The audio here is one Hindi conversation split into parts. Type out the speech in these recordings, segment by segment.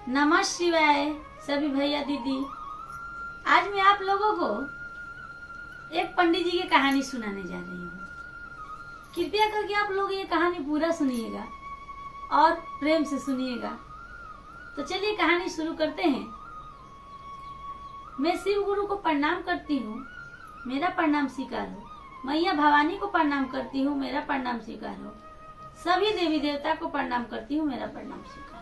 नमः शिवाय सभी भैया दीदी। आज मैं आप लोगों को एक पंडित जी की कहानी सुनाने जा रही हूँ। कृपया करके आप लोग ये कहानी पूरा सुनिएगा और प्रेम से सुनिएगा। तो चलिए कहानी शुरू करते हैं। मैं शिव गुरु को प्रणाम करती हूँ, मेरा प्रणाम स्वीकार हो। मैया भवानी को प्रणाम करती हूँ, मेरा प्रणाम स्वीकार हो। सभी देवी देवता को प्रणाम करती हूँ, मेरा प्रणाम स्वीकार हो।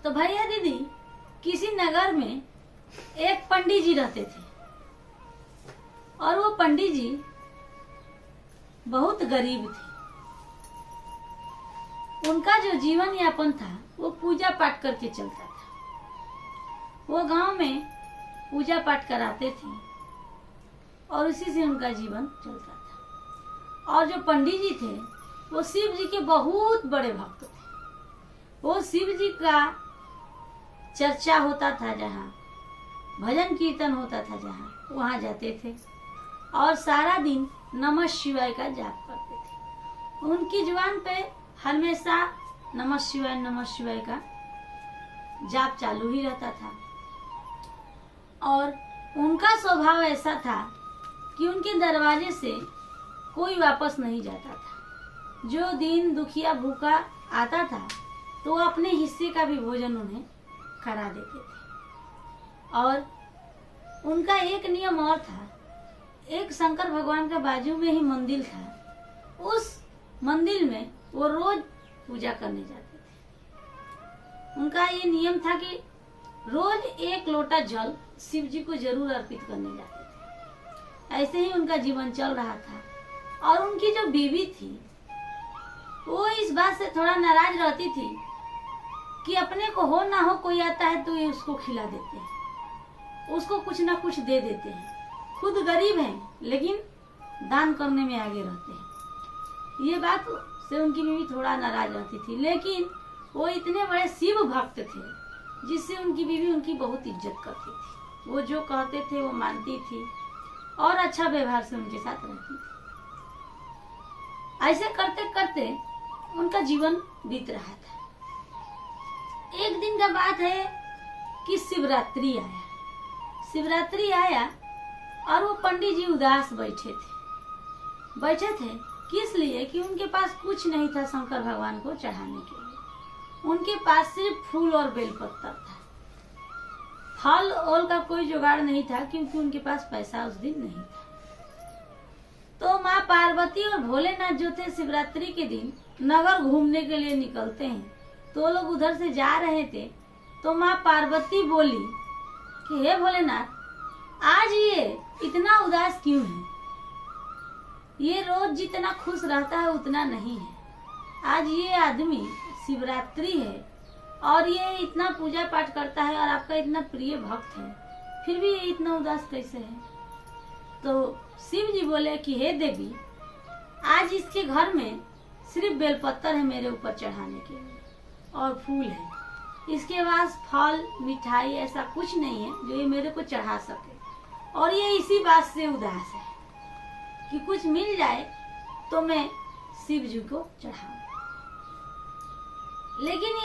तो भैया दीदी, किसी नगर में एक पंडित जी रहते थे और वो पंडित जी बहुत गरीब थे। उनका जो जीवन यापन था वो पूजा पाठ करके चलता था। वो गांव में पूजा पाठ कराते थे और उसी से उनका जीवन चलता था। और जो पंडित जी थे वो शिव जी के बहुत बड़े भक्त थे। वो शिव जी का चर्चा होता था, जहाँ भजन कीर्तन होता था, जहाँ वहाँ जाते थे और सारा दिन नमः शिवाय का जाप करते थे। उनकी जुबान पे हमेशा नमः शिवाय का जाप चालू ही रहता था। और उनका स्वभाव ऐसा था कि उनके दरवाजे से कोई वापस नहीं जाता था। जो दिन दुखिया भूखा आता था तो वो अपने हिस्से का भी भोजन उन्हें करा देते थे। और उनका एक नियम और था। एक शंकर भगवान का बाजू में ही मंदिर था, उस मंदिर में वो रोज पूजा करने जाते थे। उनका ये नियम था कि रोज एक लोटा जल शिव जी को जरूर अर्पित करने जाते थे। ऐसे ही उनका जीवन चल रहा था। और उनकी जो बीवी थी वो इस बात से थोड़ा नाराज रहती थी कि अपने को हो ना हो कोई आता है तो ये उसको खिला देते हैं, उसको कुछ ना कुछ दे देते हैं। खुद गरीब हैं लेकिन दान करने में आगे रहते हैं। ये बात से उनकी बीवी थोड़ा नाराज रहती थी, लेकिन वो इतने बड़े शिव भक्त थे जिससे उनकी बीवी उनकी बहुत इज्जत करती थी। वो जो कहते थे वो मानती थी और अच्छा व्यवहार से उनके साथ रहती थी। ऐसे करते करते उनका जीवन बीत रहा था। एक दिन का बात है कि शिवरात्रि आया और वो पंडित जी उदास बैठे थे। किस लिए? कि उनके पास कुछ नहीं था शंकर भगवान को चढ़ाने के लिए। उनके पास सिर्फ फूल और बेलपत्र था। फल ओल का कोई जुगाड़ नहीं था क्योंकि उनके पास पैसा उस दिन नहीं था। तो माँ पार्वती और भोलेनाथ जो थे शिवरात्रि के दिन नगर घूमने के लिए निकलते हैं। तो लोग उधर से जा रहे थे तो माँ पार्वती बोली कि हे भोलेनाथ, आज ये इतना उदास क्यों है? ये रोज जितना खुश रहता है उतना नहीं है। आज ये आदमी शिवरात्रि है और ये इतना पूजा पाठ करता है और आपका इतना प्रिय भक्त है, फिर भी ये इतना उदास कैसे है? तो शिव जी बोले कि हे देवी, आज इसके घर में सिर्फ बेलपत्र है मेरे ऊपर चढ़ाने के लिए और फूल है। इसके पास फल मिठाई ऐसा कुछ नहीं है जो ये मेरे को चढ़ा सके। और ये इसी बात से उदास है कि कुछ मिल जाए तो मैं शिव जी को चढ़ाऊं। लेकिन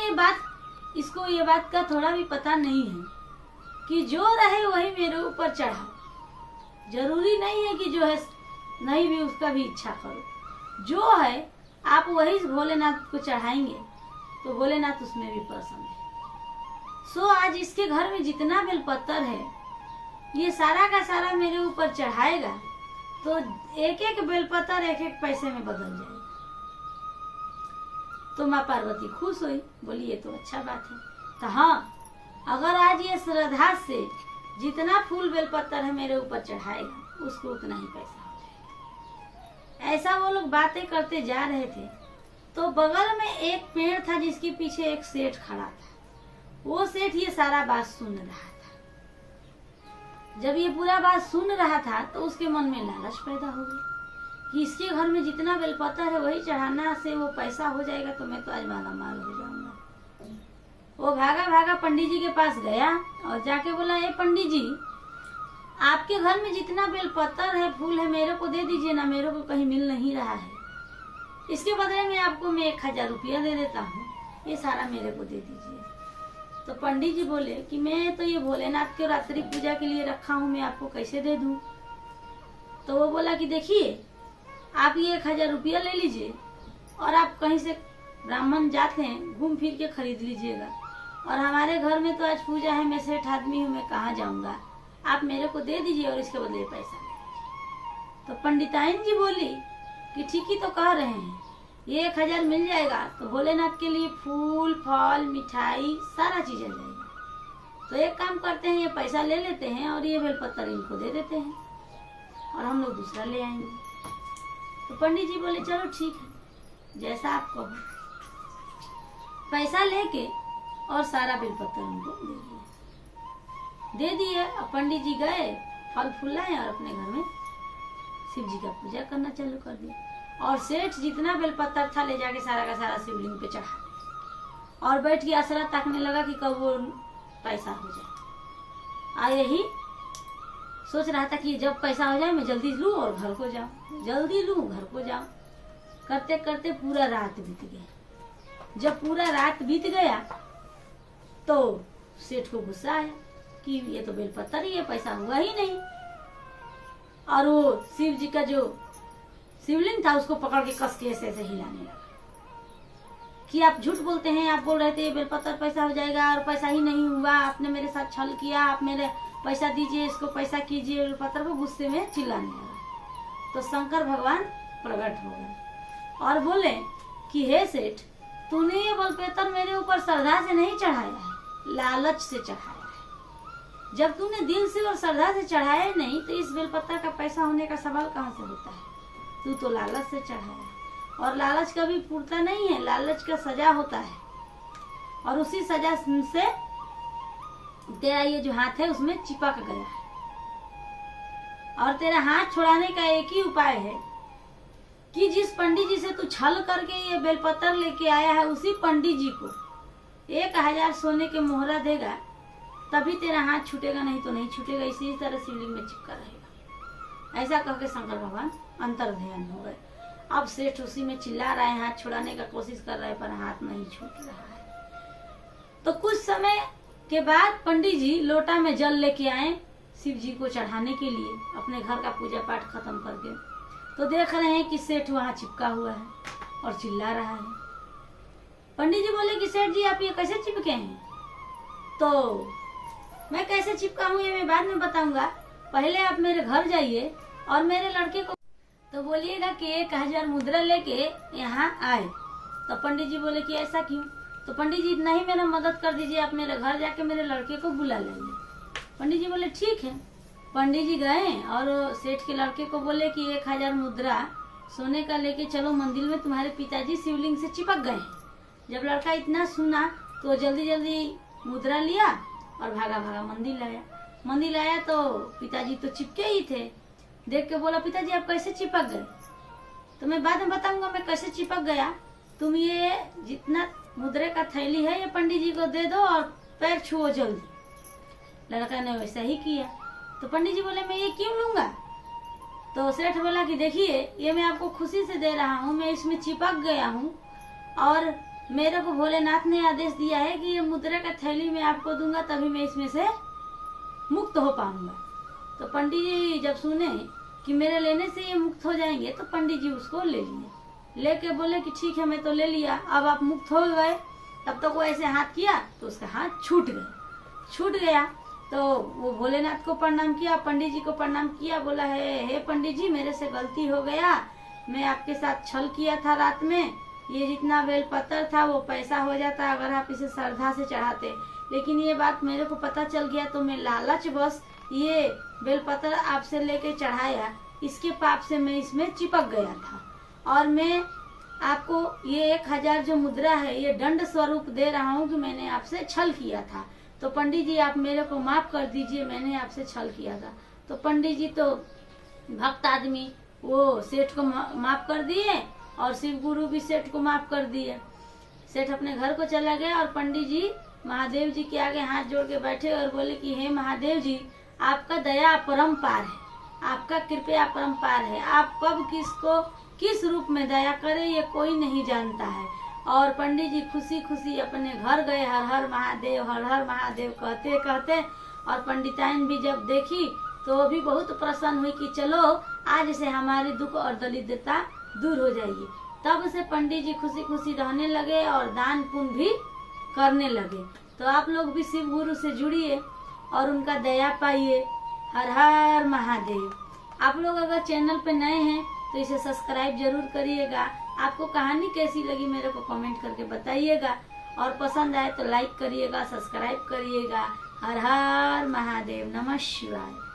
इसको ये बात का थोड़ा भी पता नहीं है कि जो रहे वही मेरे ऊपर चढ़ाओ। जरूरी नहीं है कि जो है नहीं भी उसका भी इच्छा करो। जो है आप वही भोलेनाथ को चढ़ाएंगे तो भोलेनाथ उसमें भी प्रसन्न है। सो आज इसके घर में जितना बेलपत्र है ये सारा का सारा मेरे ऊपर चढ़ाएगा तो एक एक बेलपत्र एक एक पैसे में बदल जाएगा। तो माँ पार्वती खुश हुई, बोली ये तो अच्छा बात है। तो हाँ, अगर आज ये श्रद्धा से जितना फूल बेलपत्र है मेरे ऊपर चढ़ाएगा उसको उतना ही पैसा हो जाएगा। ऐसा वो लोग बातें करते जा रहे थे तो बगल में एक पेड़ था जिसके पीछे एक सेठ खड़ा था। वो सेठ ये सारा बात सुन रहा था। जब ये पूरा बात सुन रहा था तो उसके मन में लालच पैदा हो गई कि इसके घर में जितना बेलपत्र है वही चढ़ाना से वो पैसा हो जाएगा तो मैं तो आज माला माल हो जाऊंगा। वो भागा भागा पंडित जी के पास गया और जाके बोला, ये पंडित जी, आपके घर में जितना बेलपत्र है फूल है मेरे को दे दीजिए ना, मेरे को कहीं मिल नहीं रहा है। इसके बदले में आपको मैं 1000 रुपया दे देता हूँ। ये सारा मेरे को दे दीजिए। तो पंडित जी बोले कि मैं तो ये भोलेनाथ के रात्रि पूजा के लिए रखा हूँ, मैं आपको कैसे दे दूँ। तो वो बोला कि देखिए आप ये 1000 रुपया ले लीजिए और आप कहीं से ब्राह्मण जाते हैं घूम फिर के खरीद लीजिएगा, और हमारे घर में तो आज पूजा है, मैं सेठ आदमी हूँ, मैं कहाँ जाऊँगा, आप मेरे को दे दीजिए और इसके बदले पैसा ले लीजिए। तो पंडिताइन जी बोली कि ठीक ही तो कह रहे हैं, ये 1000 मिल जाएगा तो भोलेनाथ के लिए फूल फल मिठाई सारा चीज आ जाएगा। तो एक काम करते हैं, ये पैसा ले लेते हैं और ये बेलपत्र इनको दे देते हैं और हम लोग दूसरा ले आएंगे। तो पंडित जी बोले चलो ठीक है, जैसा आप कहो। पैसा लेके और सारा बेलपत्र उनको दे दिए। अब पंडित जी गए, फल फूल लाए और अपने घर में शिव जी का पूजा करना चालू कर दिया। और सेठ जितना बेलपत्र था ले जाके सारा का सारा शिवलिंग पे चढ़ा दिया और बैठ के आसरा ताकने लगा कि कब वो पैसा हो जाए। आ यही सोच रहा था कि जब पैसा हो जाए मैं जल्दी लूं और घर को जाऊं, जल्दी लूं घर को जाऊं। करते करते पूरा रात बीत गया। जब पूरा रात बीत गया तो सेठ को गुस्सा आया कि ये तो बेलपत्र ही है, पैसा हुआ ही नहीं। और वो शिव जी का जो शिवलिंग था उसको पकड़ के कस के ऐसे हिलाने लगा कि आप झूठ बोलते हैं, आप बोल रहे थे बेलपत्र पैसा हो जाएगा और पैसा ही नहीं हुआ, आपने मेरे साथ छल किया, आप मेरे पैसा दीजिए, इसको पैसा कीजिए। बेलपत्र को गुस्से में चिल्लाने लगा। तो शंकर भगवान प्रकट हो गए और बोले कि हे सेठ, तूने ये बेलपत्र मेरे ऊपर श्रद्धा से नहीं चढ़ाया है, लालच से चढ़ाया है। जब तूने दिल से और श्रद्धा से चढ़ाया नहीं तो इस बेलपत्र का पैसा होने का सवाल कहाँ से होता है। तू तो लालच से चढ़ाया और लालच कभी पूरता नहीं है, लालच का सजा होता है। और उसी सजा से तेरा ये जो हाथ है उसमें चिपक गया है। और तेरा हाथ छुड़ाने का एक ही उपाय है कि जिस पंडित जी से तू छल करके ये बेलपत्र लेके आया है उसी पंडित जी को 1000 सोने के मोहरा देगा, तभी तेरा हाथ छूटेगा, नहीं तो नहीं छूटेगा। इसी तरह शिवलिंग में चिपका रहेगा। ऐसा कह के शंकर भगवान अंतर ध्यान हो गए। अब सेठ उसी में चिल्ला रहे हैं, हाथ छुड़ाने का कोशिश कर रहे हैं पर हाथ नहीं छूट रहा है। तो कुछ समय के बाद पंडित जी लोटा में जल लेके आए शिव जी को चढ़ाने के लिए, अपने घर का पूजा पाठ खत्म करके। तो देख रहे हैं कि सेठ वहां चिपका हुआ है और चिल्ला रहा है। पंडित जी बोले कि सेठ जी आप ये कैसे चिपके हैं। तो मैं कैसे चिपका हूँ ये मैं बाद में बताऊंगा, पहले आप मेरे घर जाइए और मेरे लड़के को तो बोलिएगा कि 1000 मुद्रा लेके यहाँ आए। तो पंडित जी बोले कि ऐसा क्यों। तो पंडित जी इतना ही मेरा मदद कर दीजिए, आप मेरे घर जाके मेरे लड़के को बुला लेंगे। पंडित जी बोले ठीक है। पंडित जी गए और सेठ के लड़के को बोले कि 1000 मुद्रा सोने का लेके चलो मंदिर में, तुम्हारे पिताजी शिवलिंग से चिपक गए। जब लड़का इतना सुना तो जल्दी जल्दी मुद्रा लिया और भागा भागा मंदिर लाया। मंदिर लाया तो पिताजी तो चिपके ही थे। देख के बोला पिताजी आप कैसे चिपक गए। तो मैं बाद में बताऊंगा मैं कैसे चिपक गया। तुम ये जितना मुद्रे का थैली है ये पंडित जी को दे दो और पैर छुओ जल्दी। लड़का ने वैसा ही किया। तो पंडित जी बोले मैं ये क्यों लूंगा। तो सेठ बोला कि देखिए ये मैं आपको खुशी से दे रहा हूँ, मैं इसमें चिपक गया हूँ और मेरे को भोलेनाथ ने आदेश दिया है कि ये मुद्रा का थैली मैं आपको दूंगा तभी मैं इसमें से मुक्त हो पाऊंगा। तो पंडित जी जब सुने कि मेरे लेने से ये मुक्त हो जाएंगे तो पंडित जी उसको ले लिए। लेके बोले कि ठीक है मैं तो ले लिया, अब आप मुक्त हो गए। तब तक वो ऐसे हाथ किया तो उसका हाथ छूट गया। तो वो भोलेनाथ को प्रणाम किया, पंडित जी को प्रणाम किया, बोला है हे पंडित जी मेरे से गलती हो गया, मैं आपके साथ छल किया था रात में, ये जितना बेलपत्र था वो पैसा हो जाता अगर आप इसे श्रद्धा से चढ़ाते, लेकिन ये बात मेरे को पता चल गया तो मैं लालच बस ये बेलपत्र आपसे लेके चढ़ाया, इसके पाप से मैं इसमें चिपक गया था और मैं आपको ये 1000 जो मुद्रा है ये दंड स्वरूप दे रहा हूँ कि मैंने आपसे छल किया था। तो पंडित जी आप मेरे को माफ कर दीजिए, मैंने आपसे छल किया था। तो पंडित जी तो भक्त आदमी वो सेठ को माफ कर दिए और शिव गुरु भी सेठ को माफ कर दिए। सेठ अपने घर को चला गया और पंडित जी महादेव जी के आगे हाथ जोड़ के बैठे और बोले कि हे महादेव जी आपका दया अपरंपार है, आपका कृपया अपरंपार है, आप कब किसको किस रूप में दया करे ये कोई नहीं जानता है। और पंडित जी खुशी खुशी अपने घर गए, हर हर महादेव कहते कहते। और पंडिताइन भी जब देखी तो वो भी बहुत प्रसन्न हुई कि चलो आज से हमारी दुख और दरिद्रता दूर हो जाएगी। तब से पंडित जी खुशी खुशी रहने लगे और दान पुण्य भी करने लगे। तो आप लोग भी शिव गुरु से जुड़िए और उनका दया पाइए। हर हर महादेव। आप लोग अगर चैनल पे नए हैं तो इसे सब्सक्राइब जरूर करिएगा। आपको कहानी कैसी लगी मेरे को कमेंट करके बताइएगा, और पसंद आए तो लाइक करिएगा, सब्सक्राइब करिएगा। हर हर महादेव। नमः शिवाय।